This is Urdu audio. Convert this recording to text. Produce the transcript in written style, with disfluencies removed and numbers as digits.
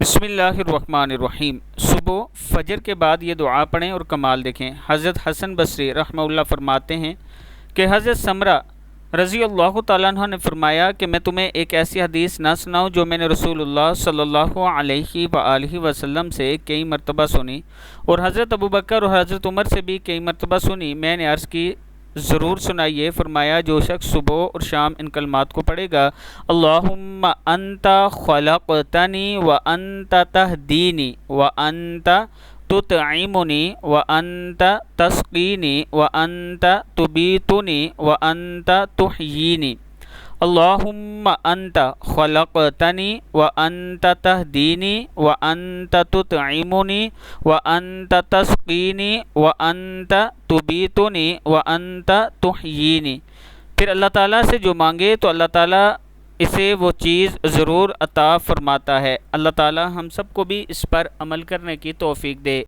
بسم اللہ الرحمن الرحیم۔ صبح فجر کے بعد یہ دعا پڑھیں اور کمال دیکھیں۔ حضرت حسن بصری رحمہ اللہ فرماتے ہیں کہ حضرت سمرہ رضی اللہ تعالیٰ عنہ نے فرمایا کہ میں تمہیں ایک ایسی حدیث نہ سناؤں جو میں نے رسول اللہ صلی اللہ علیہ وآلہ وسلم سے کئی مرتبہ سنی اور حضرت ابوبکر اور حضرت عمر سے بھی کئی مرتبہ سنی۔ میں نے عرض کی ضرور سنائیے۔ فرمایا جو شخص صبح اور شام ان کلمات کو پڑھے گا، اللہم انت خلقتنی وانت تہدینی وانت تطعمنی وانت تسقینی وانت تبیتنی وانت تحیینی، اللہم انت خلقتنی وانت تہدینی وانت تطعمنی وانت تسقینی وانت تبیتنی وانت تحیینی۔ پھر اللہ تعالیٰ سے جو مانگے تو اللہ تعالیٰ اسے وہ چیز ضرور عطا فرماتا ہے۔ اللہ تعالیٰ ہم سب کو بھی اس پر عمل کرنے کی توفیق دے۔